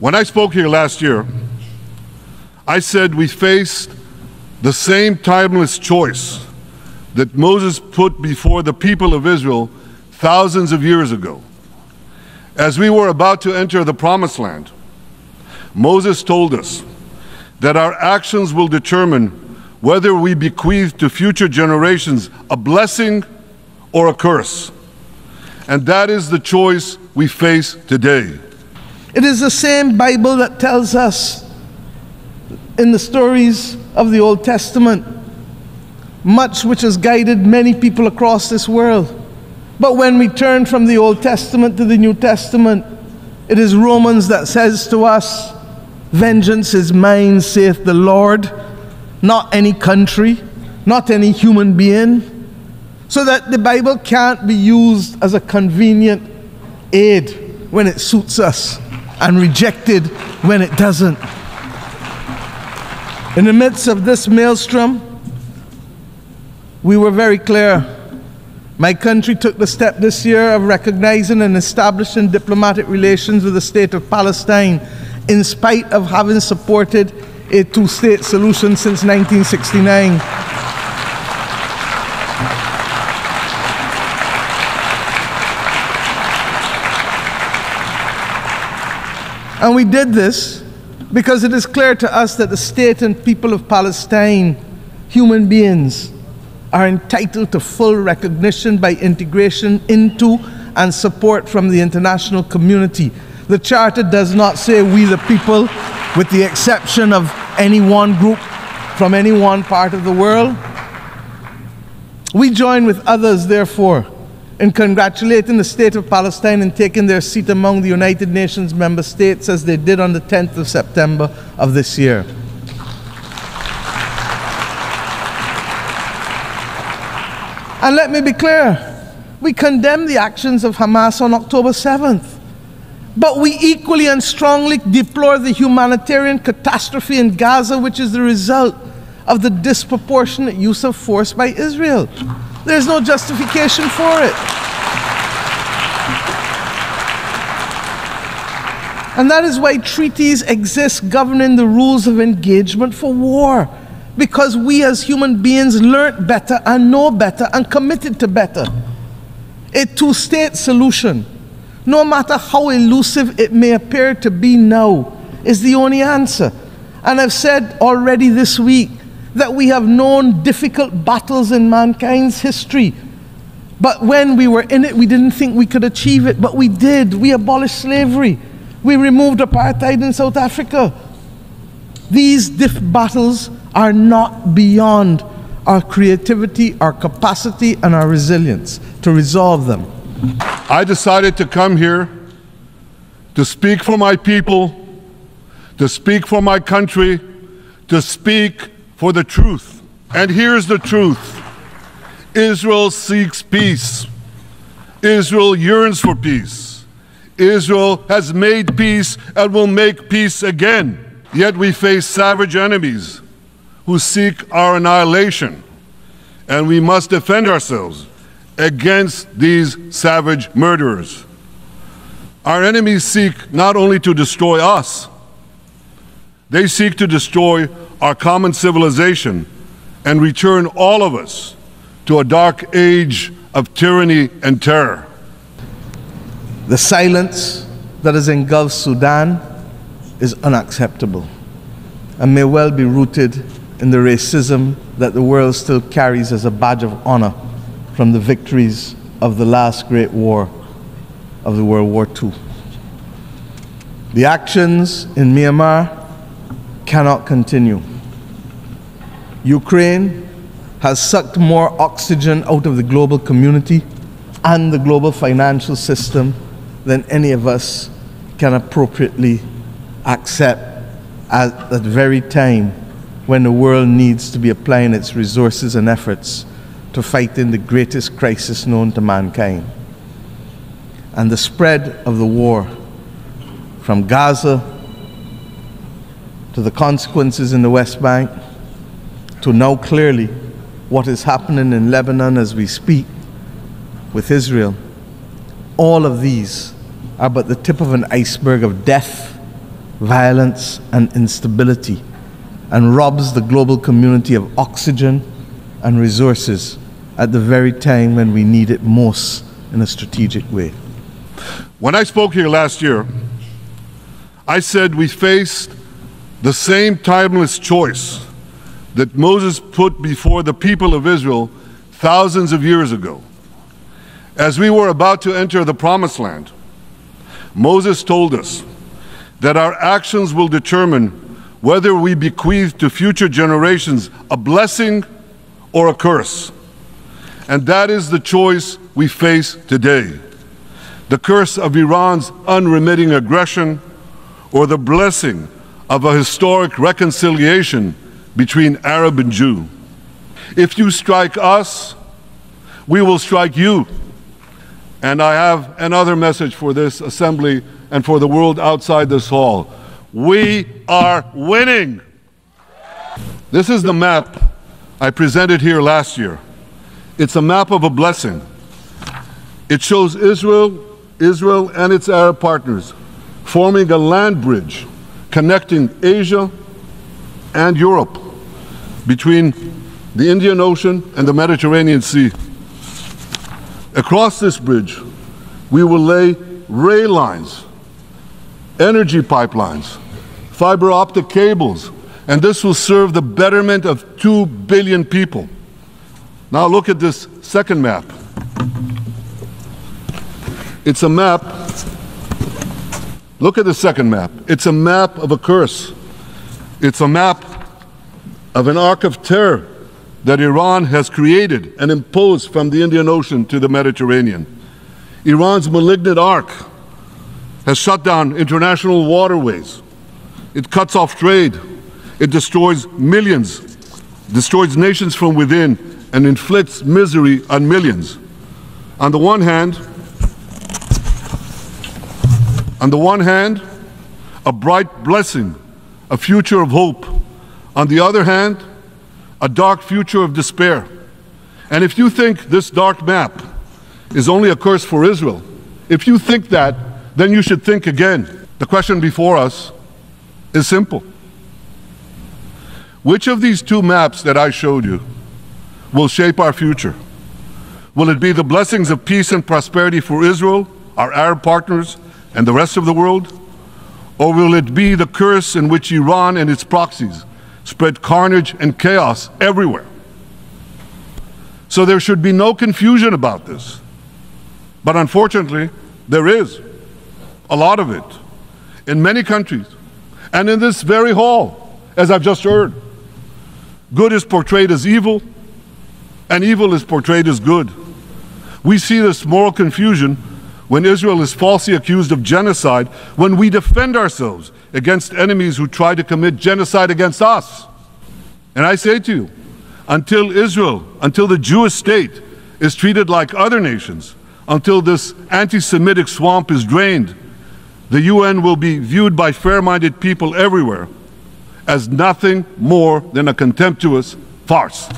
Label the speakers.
Speaker 1: When I spoke here last year, I said we faced the same timeless choice that Moses put before the people of Israel thousands of years ago. As we were about to enter the Promised Land, Moses told us that our actions will determine whether we bequeath to future generations a blessing or a curse. And that is the choice we face today.
Speaker 2: It is the same Bible that tells us in the stories of the Old Testament, much which has guided many people across this world. But when we turn from the Old Testament to the New Testament, it is Romans that says to us, vengeance is mine, saith the Lord, not any country, not any human being. So that the Bible can't be used as a convenient aid when it suits us and rejected when it doesn't. In the midst of this maelstrom, we were very clear. My country took the step this year of recognizing and establishing diplomatic relations with the state of Palestine, in spite of having supported a two-state solution since 1969. And we did this because it is clear to us that the state and people of Palestine, human beings, are entitled to full recognition by integration into and support from the international community. The Charter does not say we the people, with the exception of any one group from any one part of the world. We join with others, therefore, in congratulating the state of Palestine in taking their seat among the United Nations member states, as they did on the 10th of September of this year. And let me be clear, we condemn the actions of Hamas on October 7th. But we equally and strongly deplore the humanitarian catastrophe in Gaza, which is the result of the disproportionate use of force by Israel. There's no justification for it. And that is why treaties exist governing the rules of engagement for war. Because we as human beings learned better and know better and committed to better. A two-state solution, no matter how elusive it may appear to be now, is the only answer. And I've said already this week that we have known difficult battles in mankind's history. But when we were in it, we didn't think we could achieve it, but we did. We abolished slavery. We removed apartheid in South Africa. These battles are not beyond our creativity, our capacity, and our resilience to resolve them.
Speaker 1: I decided to come here to speak for my people, to speak for my country, to speak for the truth. And here's the truth. Israel seeks peace. Israel yearns for peace. Israel has made peace and will make peace again. Yet we face savage enemies who seek our annihilation, and we must defend ourselves against these savage murderers. Our enemies seek not only to destroy us, they seek to destroy our common civilization and return all of us to a dark age of tyranny and terror.
Speaker 2: The silence that has engulfed Sudan is unacceptable and may well be rooted in the racism that the world still carries as a badge of honor from the victories of the last great war of the World War II. The actions in Myanmar cannot continue. Ukraine has sucked more oxygen out of the global community and the global financial system than any of us can appropriately accept at the very time when the world needs to be applying its resources and efforts to fighting the greatest crisis known to mankind. And the spread of the war from Gaza to the consequences in the West Bank to now clearly what is happening in Lebanon as we speak with Israel, all of these are but the tip of an iceberg of death, violence, and instability, and robs the global community of oxygen and resources at the very time when we need it most in a strategic way.
Speaker 1: When I spoke here last year, I said we faced the same timeless choice that Moses put before the people of Israel thousands of years ago. As we were about to enter the Promised Land, Moses told us that our actions will determine whether we bequeath to future generations a blessing or a curse. And that is the choice we face today. The curse of Iran's unremitting aggression, or the blessing of a historic reconciliation between Arab and Jew. If you strike us, we will strike you. And I have another message for this assembly and for the world outside this hall. We are winning. This is the map I presented here last year. It's a map of a blessing. It shows Israel and its Arab partners forming a land bridge connecting Asia and Europe between the Indian Ocean and the Mediterranean Sea. Across this bridge, we will lay rail lines, energy pipelines, fiber optic cables, and this will serve the betterment of 2 billion people. Now look at this second map. It's a map. Look at the second map. It's a map of a curse. It's a map of an arc of terror that Iran has created and imposed from the Indian Ocean to the Mediterranean. Iran's malignant arc has shut down international waterways. It cuts off trade. It destroys millions, destroys nations from within, and inflicts misery on millions. On the one hand, a bright blessing, a future of hope. On the other hand, a dark future of despair. And if you think this dark map is only a curse for Israel, if you think that, then you should think again. The question before us is simple. Which of these two maps that I showed you will shape our future? Will it be the blessings of peace and prosperity for Israel, our Arab partners, and the rest of the world? Or will it be the curse in which Iran and its proxies spread carnage and chaos everywhere? So there should be no confusion about this. But unfortunately, there is a lot of it in many countries and in this very hall, as I've just heard. Good is portrayed as evil, and evil is portrayed as good. We see this moral confusion when Israel is falsely accused of genocide, when we defend ourselves against enemies who try to commit genocide against us. And I say to you, until Israel, until the Jewish state is treated like other nations, until this anti-Semitic swamp is drained, the UN will be viewed by fair-minded people everywhere as nothing more than a contemptuous farce.